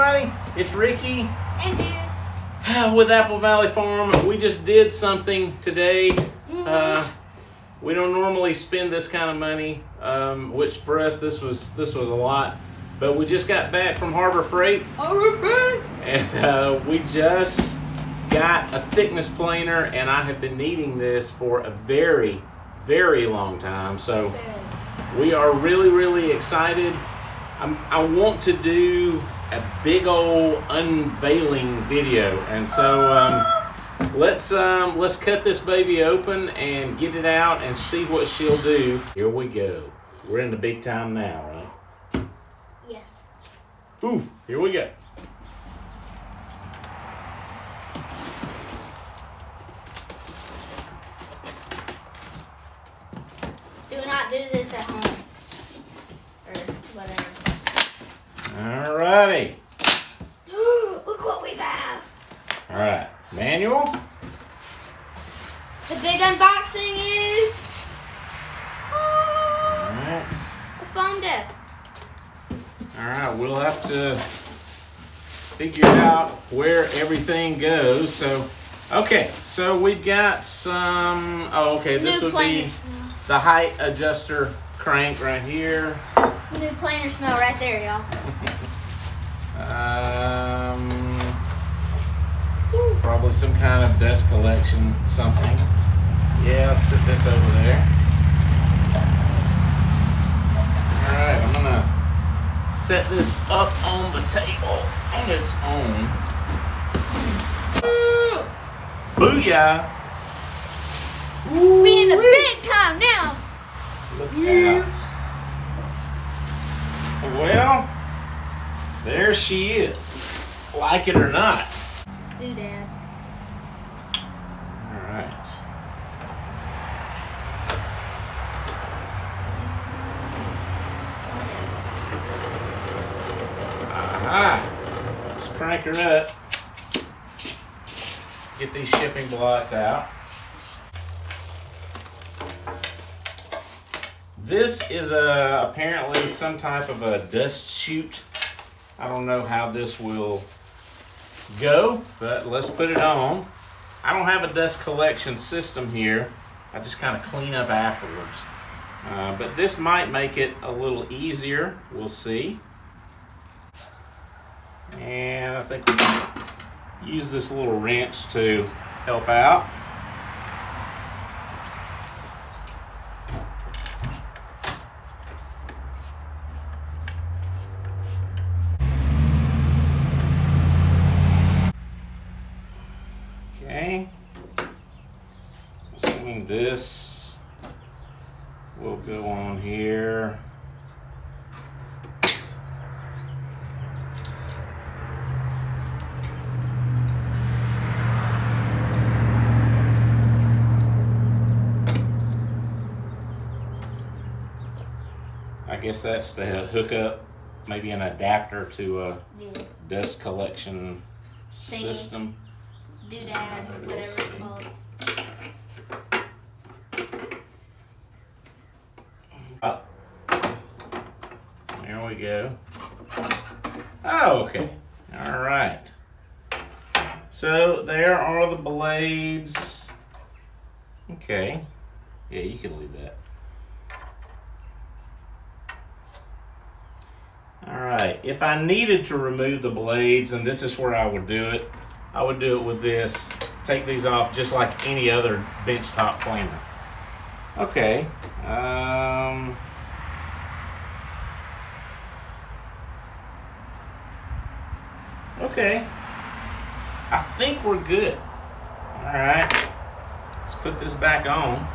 everybody, it's Ricky and Jude with Apple Valley Farm. We just did something today. We don't normally spend this kind of money, which for us this was a lot. But we just got back from Harbor Freight, and we just got a thickness planer, and I have been needing this for a very, very long time. So we are really excited. I want to do a big old unveiling video, and so let's cut this baby open and get it out and see what she'll do. Here we go. We're in the big time now, right? yes. Ooh, here we go. Do not do this at home or whatever. Alrighty. Look what we have. Alright, manual. The big unboxing is Alright. a foam desk. Alright, we'll have to figure out where everything goes. So, okay, so we've got some, this would be the height adjuster crank right here. New planer smell right there, y'all. Probably some kind of dust collection something. Yeah, let's sit this over there. Alright, I'm gonna set this up on the table on its own. Booyah! We in the big time now. Look out. Well, there she is. Like it or not. Doodad. Alright. Aha! Let's crank her up. Get these shipping blocks out. This is apparently some type of a dust chute. I don't know how this will go, but let's put it on. I don't have a dust collection system here. I just kind of clean up afterwards. But this might make it a little easier. We'll see. And I think we can use this little wrench to help out. Okay, assuming this will go on here. I guess that's to hook up maybe an adapter to a dust collection system. Doodad, whatever it's called. Oh. There we go. Oh, okay. All right. So there are the blades. Okay. Yeah, you can leave that. All right. If I needed to remove the blades, and this is where I would do it, I would do it with this. Take these off just like any other benchtop planer. Okay. Okay. I think we're good. All right. Let's put this back on.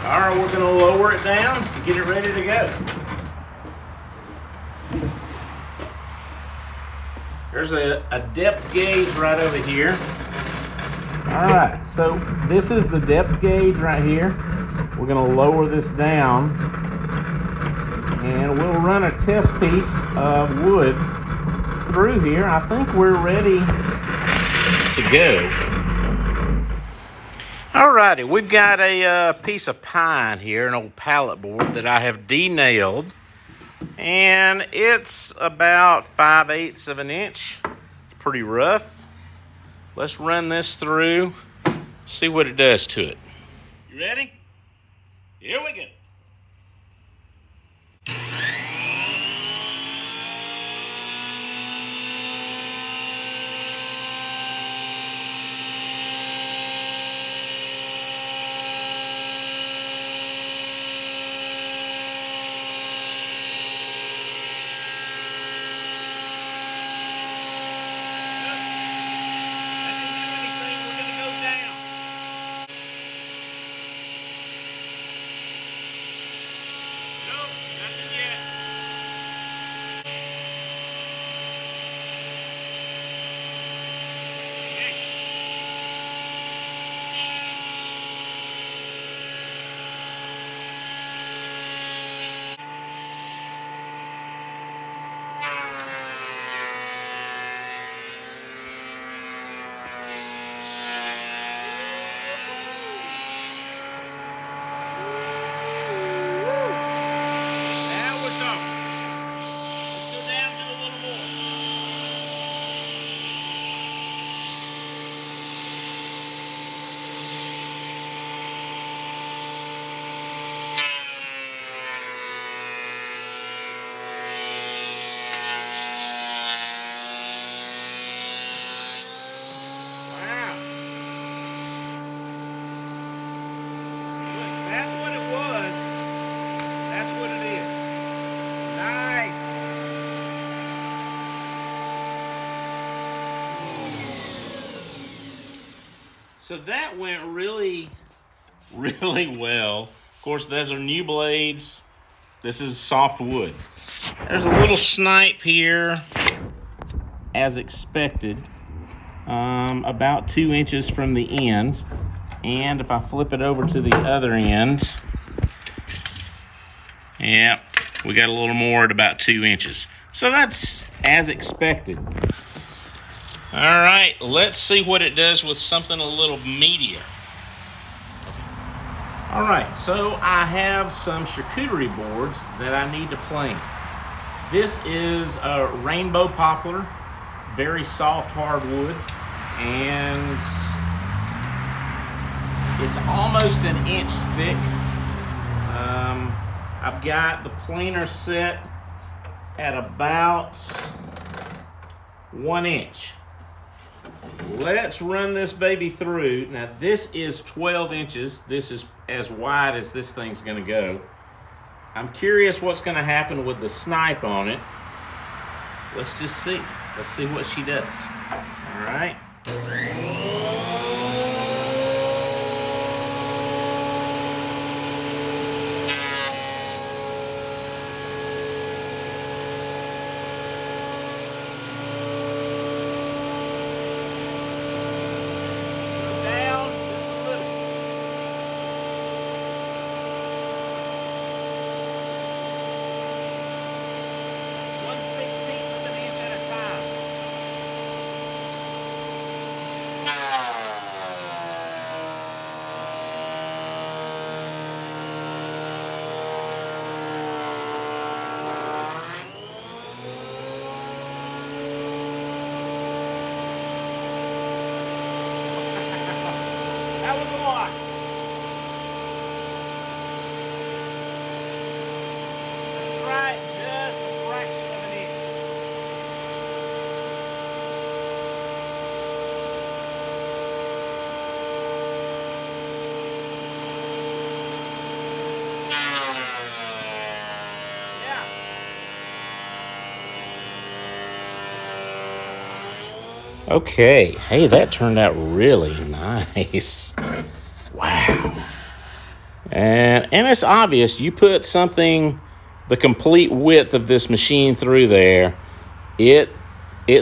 All right, we're going to lower it down and get it ready to go. There's a depth gauge right over here. All right, so this is the depth gauge right here. We're going to lower this down, and we'll run a test piece of wood through here. I think we're ready to go. Alrighty, we've got a piece of pine here, an old pallet board that I have de-nailed, and it's about 5/8 of an inch. It's pretty rough. Let's run this through, see what it does to it. You ready? Here we go. So that went really, really well. Of course, those are new blades. This is soft wood. There's a little snipe here, as expected, about 2 inches from the end. And if I flip it over to the other end, yeah, we got a little more at about 2 inches. So that's as expected. All right, let's see what it does with something a little meatier. All right, so I have some charcuterie boards that I need to plane. This is a rainbow poplar, very soft hardwood, and it's almost an inch thick. I've got the planer set at about 1 inch. Let's run this baby through. Now this is 12 inches. This is as wide as this thing's going to go. I'm curious what's going to happen with the snipe on it. Let's just see. Let's see what she does. All right. Okay, hey, that turned out really nice. Wow. And it's obvious, you put something the complete width of this machine through there, it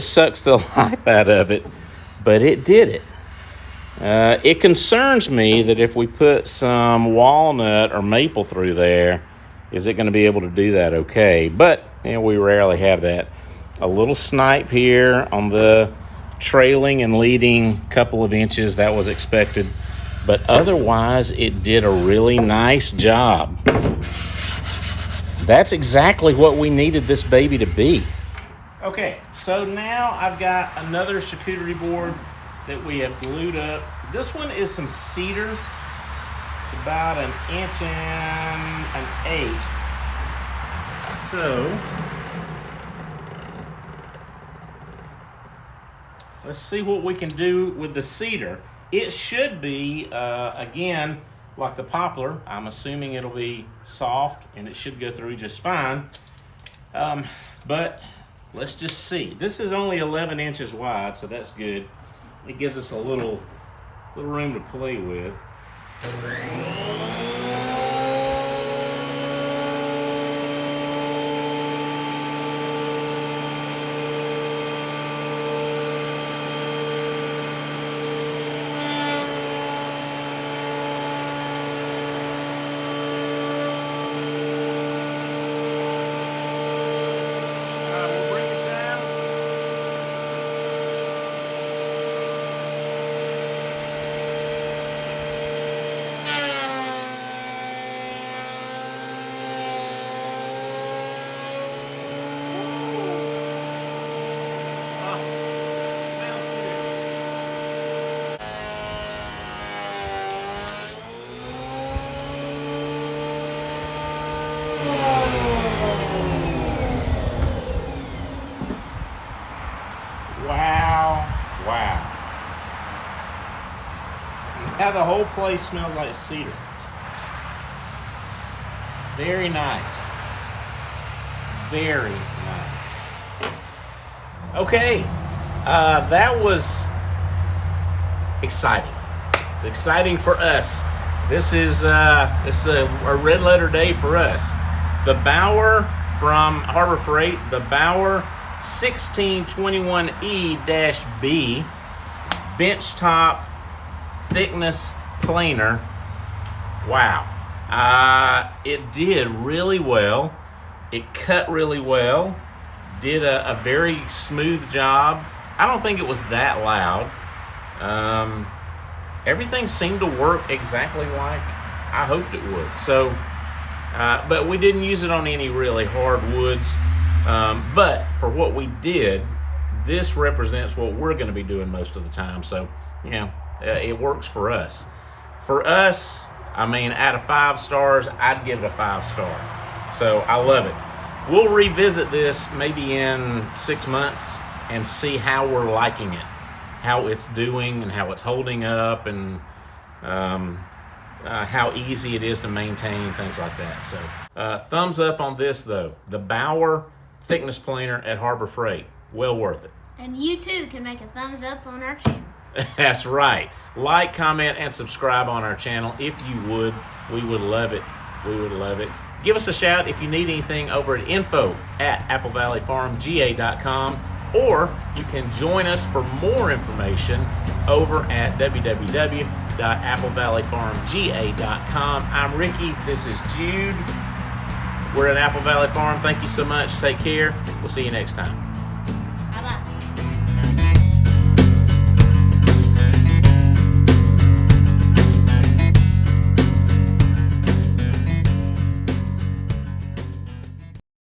sucks the life out of it, but it did it. It concerns me that if we put some walnut or maple through there, is it going to be able to do that okay? But we rarely have that. A little snipe here on the trailing and leading a couple of inches. That was expected. But otherwise, it did a really nice job. That's exactly what we needed this baby to be. Okay, so now I've got another charcuterie board that we have glued up. This one is some cedar. It's about 1 inch and 1/8. So let's see what we can do with the cedar. It should be, again, like the poplar. I'm assuming it'll be soft and it should go through just fine. But let's just see. This is only 11 inches wide, so that's good. It gives us a little room to play with. Wow. Now the whole place smells like cedar. Very nice. Very nice. Okay, that was exciting. It's exciting for us. This is a red letter day for us. The Bauer from Harbor Freight, the Bauer 1621E-B benchtop thickness planer. Wow. It did really well. It cut really well. Did a very smooth job. I don't think it was that loud. Everything seemed to work exactly like I hoped it would. So, but we didn't use it on any really hard woods. But for what we did, this represents what we're going to be doing most of the time. So, it works for us. For us, I mean, out of 5 stars, I'd give it a 5-star. So I love it. We'll revisit this maybe in 6 months and see how we're liking it, how it's doing and how it's holding up, and how easy it is to maintain, things like that. So thumbs up on this, though. The Bauer Thickness Planer at Harbor Freight. Well worth it. And you too can make a thumbs up on our channel. That's right. Like, comment, and subscribe on our channel if you would. We would love it. We would love it. Give us a shout if you need anything over at info@applevalleyfarmga.com, or you can join us for more information over at www.applevalleyfarmga.com. I'm Ricky. This is Jude. We're at Apple Valley Farm. Thank you so much. Take care. We'll see you next time.